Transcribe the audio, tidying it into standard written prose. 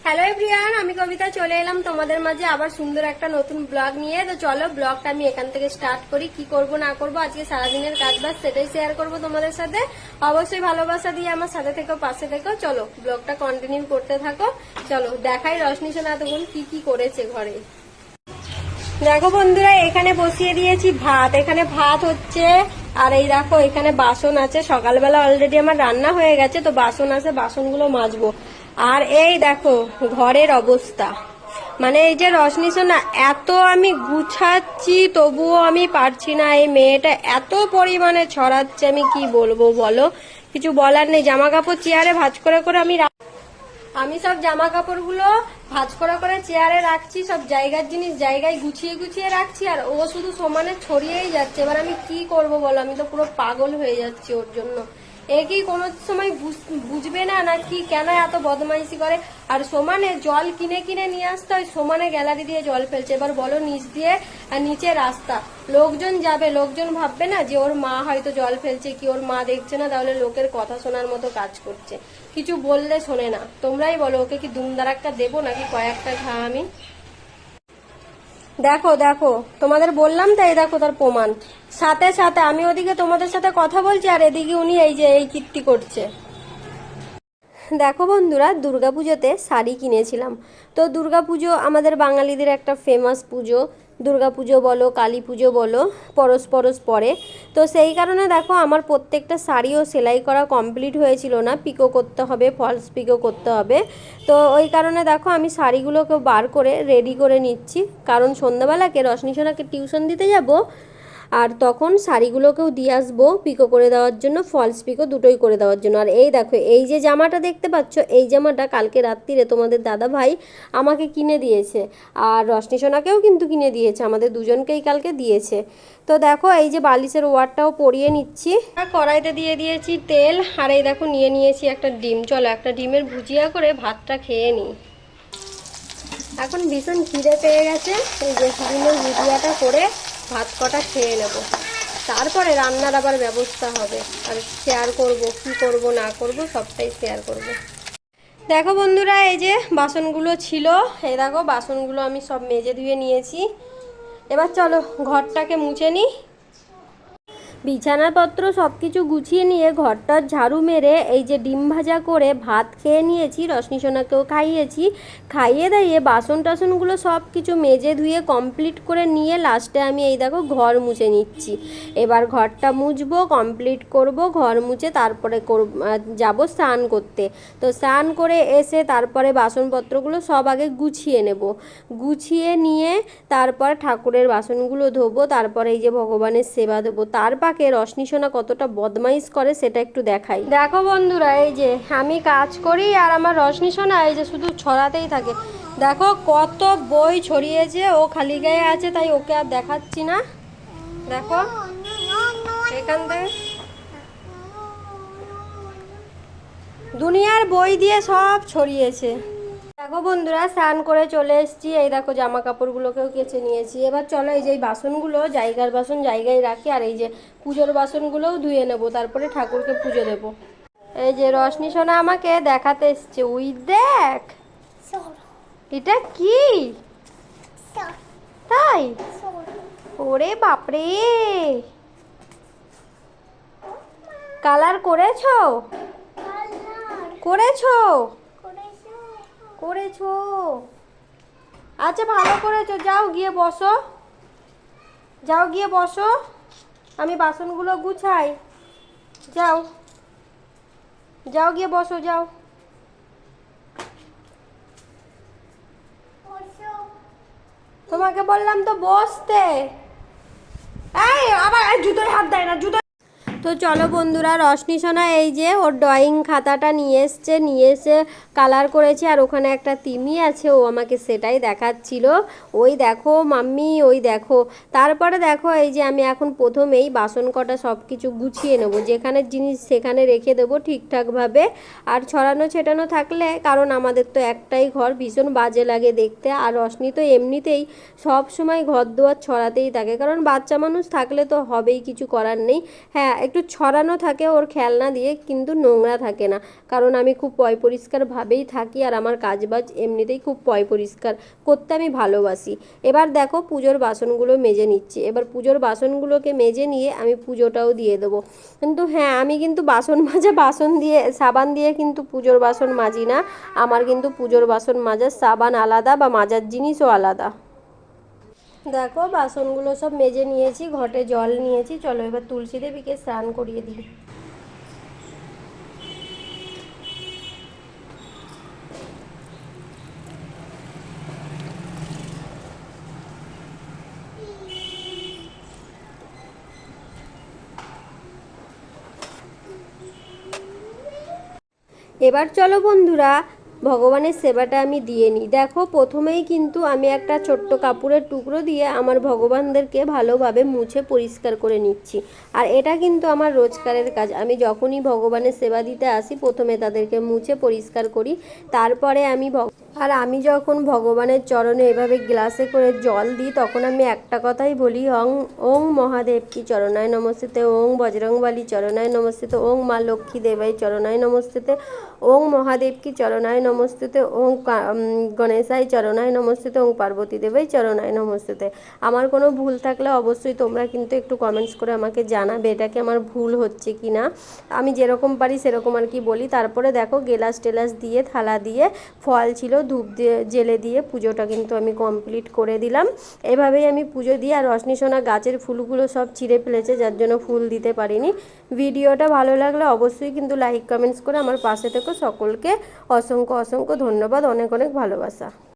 Hello everyone, আমি কবিতা চলে এলাম তোমাদের মাঝে আবার সুন্দর একটা নতুন ব্লগ নিয়ে। তো চলো ব্লগটা আমি এখান থেকে স্টার্ট করি। কি করব না করব আজকে সারাদিনের কাজ বাজ সেটাই শেয়ার করব তোমাদের সাথে। অবশ্যই ভালোবাসা দিয়ে আমার সাথে থেকো, পাশে থেকো। চলো ব্লগটা কন্টিনিউ করতে থাকো। চলো দেখাই রশনি সোনা এতক্ষণ কি কি করেছে ঘরে। দেখো বন্ধুরা, এখানে বসিয়ে দিয়েছি ভাত। এখানে ভাত হচ্ছে, আর এই দেখো এখানে বাসন আছে। সকালবেলা অলরেডি আমার রান্না হয়ে গেছে, তো বাসন আছে, বাসনগুলো মাজবো। আর এই দেখো ঘরের অবস্থা, মানে এই যে রশনি সোনা, এত আমি গুছাচ্ছি তবুও আমি পারছি না। এই মেয়েটা এত পরিমাণে ছড়াচ্ছে, আমি কি বলবো বলো, কিছু বলার নেই। জামা কাপড় চেয়ারে ভাঁজ করে করে আমি সব জামা কাপড়গুলো ভাঁজ করে চেয়ারে রাখছি, সব জায়গার জিনিস জায়গায় গুছিয়ে গুছিয়ে রাখছি, আর ও শুধু সমানে ছড়িয়েই যাচ্ছে। এবার আমি কি করব বলো, আমি তো পুরো পাগল হয়ে যাচ্ছি ওর জন্য। একই কোনো সময় বুঝবে না নাকি কেন এত বদমাইশি করে। আর সমানে জল কিনে কিনে নিয়ে আসতে হয়, সমানে গ্যালারি দিয়ে জল ফেলছে। এবার বলো নিচ দিয়ে, আর নিচে রাস্তা, লোকজন যাবে, লোকজন ভাববে না যে ওর মা হয়তো জল ফেলছে, কি ওর মা দেখছে না, তাহলে লোকের কথা শোনার মতো কাজ করছে। কিছু বললে শোনে না। তোমরাই বলো, ওকে কি দুমদারাক্কা দেবো নাকি কয়েকটা ঘা আমি? দেখো দেখো, তোমাদের বললাম তাই, দেখো তার প্রমাণ। সাথে সাথে আমি ওদিকে তোমাদের সাথে কথা বলছি, আর এদিকে উনি এই যে এই কীর্তি করছে। দেখো বন্ধুরা, দুর্গাপুজোতে শাড়ি কিনেছিলাম। তো দুর্গাপুজো আমাদের বাঙালিদের একটা ফেমাস পুজো। দুর্গাপুজো বলো, কালী পুজো বলো, পরশ পরশ পরে। তো সেই কারণে দেখো আমার প্রত্যেকটা শাড়িও সেলাই করা কমপ্লিট হয়েছিল না, পিকো করতে হবে, ফলস পিকো করতে হবে। তো ওই কারণে দেখো আমি শাড়িগুলোকে বার করে রেডি করে নিচ্ছি, কারণ সন্ধ্যাবেলাকে রশনি সোনাকে টিউশন দিতে যাব, আর তখন শাড়িগুলোকেও দিয়ে আসবো পিকো করে দেওয়ার জন্য, ফলস পিকো দুটোই করে দেওয়ার জন্য। আর এই দেখো এই যে জামাটা দেখতে পাচ্ছ, এই জামাটা কালকে রাত্রিরে তোমাদের দাদা ভাই আমাকে কিনে দিয়েছে, আর রশনি সোনাকেও কিন্তু কিনে দিয়েছে, আমাদের দুজনকেই কালকে দিয়েছে। তো দেখো এই যে বালিশের ওয়ারটাও পরিয়ে নিচ্ছি, কড়াইতে দিয়ে দিয়েছি তেল, আর এই দেখো নিয়ে নিয়েছি একটা ডিম। চলো একটা ডিমের ভুজিয়া করে ভাতটা খেয়ে নিই। এখন ভীষণ খিদে পেয়ে গেছে, এই যে ডিমের ভুজিয়াটা করে ভাত কটা খেয়ে নেব, তারপরে রান্নার আবার ব্যবস্থা হবে। আর শেয়ার করব কি করব না করব সবটাই শেয়ার করব। দেখো বন্ধুরা, এই যে বাসনগুলো ছিল, এই দেখো বাসনগুলো আমি সব মেজে ধুয়ে নিয়েছি। এবার চলো ঘরটাকে মুছে নিই। বিছানাপত্র সব কিছু গুছিয়ে নিয়ে ঘরটার ঝাড়ু মেরে এই যে ডিম ভাজা করে ভাত খেয়ে নিয়েছি, রশনি সোনাকেও খাইয়েছি। খাইয়ে দাইয়ে বাসন টাসনগুলো সব কিছু মেজে ধুয়ে কমপ্লিট করে নিয়ে লাস্টে আমি এই দেখো ঘর মুছে নিচ্ছি। এবার ঘরটা মুছবো, কমপ্লিট করব, ঘর মুছে তারপরে যাব স্নান করতে। তো স্নান করে এসে তারপরে বাসনপত্রগুলো সব আগে গুছিয়ে নেব, গুছিয়ে নিয়ে তারপর ঠাকুরের বাসনগুলো ধোবো, তারপরে এই যে ভগবানের সেবা দেবো। তার পাকে রশনি সোনা কতটা বদমাইশ করে সেটা একটু দেখাই। দেখো বন্ধুরা, এই যে আমি কাজ করি আর আমার রশনি সোনা এই যে শুধু ছড়াতেই থাকে। দেখো কত বই ছড়িয়েছে, ও খালি গায়ে আছে তাই ওকে আর দেখাচ্ছি না। দেখো এখান থেকে দুনিয়ার বই দিয়ে সব ছড়িয়েছে। দেখো বন্ধুরা, স্নান করে চলে এসেছি, এই দেখো জামা কাপড়গুলোকেও কেচে নিয়েছি। এবার চলো এই যে বাসনগুলো জায়গার বাসন জায়গায় রাখি, আর এই যে পুজোর বাসনগুলোও ধুয়ে নেব, তারপরে ঠাকুরকে পুজো দেব। এই যে রশনি সোনা আমাকে দেখাতে এসছে, উই দেখ এটা কি, তাই? ওরে বাপরে, কালার করেছো করেছো করেছো? আচ্ছা ভালো করেছো, যাও গিয়ে বসো, যাও গিয়ে বসো, আমি বাসনগুলো গুছাই। যাও যাও গিয়ে বসো, যাও। তোমাকে বললাম তো বসতে। এই আবার জুতোয় হাত দেয় না, জুতো। তো চলো বন্ধুরা, রশনি সোনা এই যে ওর ড্রয়িং খাতাটা নিয়ে এসছে, নিয়ে এসে কালার করেছে, আর ওখানে একটা তিমি আছে, ও আমাকে সেটাই দেখাচ্ছিল। ওই দেখো মাম্মি, ওই দেখো। তারপরে দেখো এই যে আমি এখন প্রথমেই বাসন কটা সব কিছু গুছিয়ে নেব, যেখানে জিনিস সেখানে রেখে দেবো ঠিকঠাকভাবে। আর ছড়ানো ছেটানো থাকলে, কারণ আমাদের তো একটাই ঘর, ভীষণ বাজে লাগে দেখতে। আর রশনি তো এমনিতেই সব সময় ঘর দুয়ার ছড়াতেই থাকে, কারণ বাচ্চা মানুষ থাকলে তো হবেই, কিছু করার নেই। হ্যাঁ, একটু একটু ছড়ানো থাকে ওর খেলনা দিয়ে, কিন্তু নোংরা থাকে না, কারণ আমি খুব পরিষ্কারভাবেই থাকি আর আমার কাজবাজ এমনিতেই খুব পরিষ্কার করতে আমি ভালোবাসি। এবার দেখো পুজোর বাসনগুলো মেজে নিচ্ছি। এবার পুজোর বাসনগুলোকে মেজে নিয়ে আমি পুজোটাও দিয়ে দেবো। কিন্তু হ্যাঁ, আমি কিন্তু বাসন দিয়ে সাবান দিয়ে কিন্তু পুজোর বাসন মাজি না। আমার কিন্তু পুজোর বাসন মাজার সাবান আলাদা বা মাজার জিনিসও আলাদা। দেখো বাসনগুলো সব মেজে নিয়েছি, ঘটে জল নিয়েছি, চলো এবার তুলসী দেবীকে স্নান করিয়ে দিই। এবার চলো বন্ধুরা ভগবানের সেবাটা আমি দিয়ে নিই। দেখো প্রথমেই কিন্তু আমি একটা ছোট্ট কাপড়ের টুকরো দিয়ে আমার ভগবানদেরকে ভালোভাবে মুছে পরিষ্কার করে নিচ্ছি। আর এটা কিন্তু আমার রোজকারের কাজ। আমি যখনই ভগবানের সেবা দিতে আসি প্রথমে তাদেরকে মুছে পরিষ্কার করি, তারপরে আমি যখন ভগবানের চরণে এভাবে গ্লাসে করে জল দিই তখন আমি একটা কথাই বলি, ওং মহাদেব কি চরণায় নমস্তে, ওং বজরংবলী চরণায় নমস্তে, ওং মা লক্ষ্মী দেবাই চরণায় নমস্তে, ওং মহাদেব কি চরণায় নমস্তে, ওং গণেশাই চরণায় নমস্তে, ওং পার্বতী দেবাই চরণায় নমস্তে। আমার কোনো ভুল থাকলে অবশ্যই তোমরা কিন্তু একটু কমেন্টস করে আমাকে জানাবে এটাকে আমার ভুল হচ্ছে কি না। আমি যেরকম পারি সেরকম আর কি বলি। তারপরে দেখো গেলাস টেলাস দিয়ে থালা দিয়ে ফল ছিল ধূপ দিয়ে জেলে দিয়ে পুজোটা কিন্তু আমি কমপ্লিট করে দিলাম। এভাবেই আমি পুজো দিই। আর রশ্মিসোনা গাছের ফুলগুলো সব ছিঁড়ে ফেলেছে, যার জন্য ফুল দিতে পারিনি। ভিডিওটা ভালো লাগলে অবশ্যই কিন্তু লাইক কমেন্টস করে আমার পাশে থেকো। সকলকে অসংখ্য অসংখ্য ধন্যবাদ, অনেক অনেক ভালোবাসা।